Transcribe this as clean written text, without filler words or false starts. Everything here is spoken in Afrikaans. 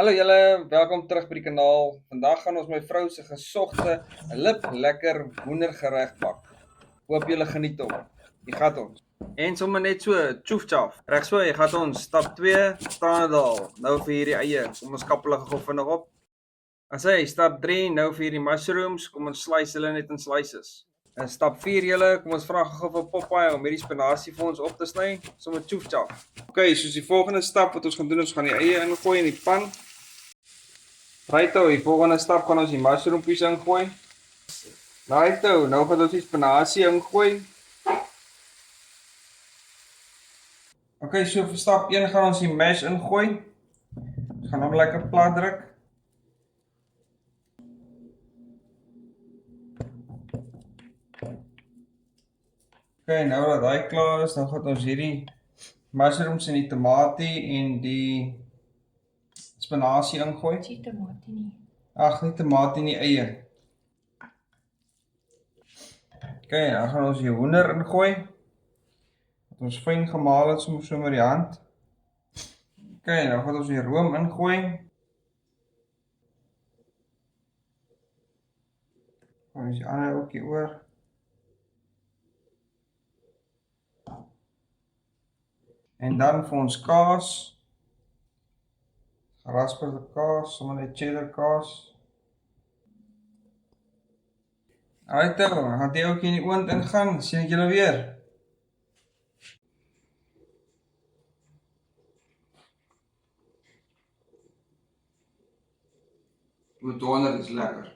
Hallo julle, welkom terug by die kanaal. Vandag gaan ons my vrou se gesogte lekker hoendergereg bak. Hoop julle geniet hom. Hier gaan ons. En sommer net so, tjoef tjaf. Reg so, jy gaan ons stap 2, Tranendal. Nou vir hierdie eie. Kom ons kap hulle gou vinnig op. As hy stap 3, nou vir hierdie mushrooms. Kom ons slice hulle net in slices. En stap 4 julle, kom ons vra gou vir Popeye om hierdie spinasie vir ons op te sny. Sommer tjoef tjaf. Okay, soos die volgende stap wat ons gaan doen, ons gaan die eie ingooi in die pan. Righto, die volgende stap gaan ons die mushroompies ingooi. Righto, nou gaan ons die spinasie ingooi. Okay, so vir stap 1 gaan ons die mash ingooi. Ons gaan hom lekker plat druk. Okay, nou dat hy klaar is, dan gaan ons hierdie mushrooms en die tamatie en die spinasie ingooi. Die tamatie nie. Ag, nie tamatie nie, eie. Okay, dan gaan ons die hoender ingooi. Wat ons fyn gemaal het so met die hand. Okay, dan gaan ons die room ingooi. Dan is die ander ookie oor. En dan vir ons kaas. Gerasperde kaas, sommer net cheddar kaas. Alright, dan gaan die ookie in die oond ingaan. Sien ek julle weer. Met 100 is lekker.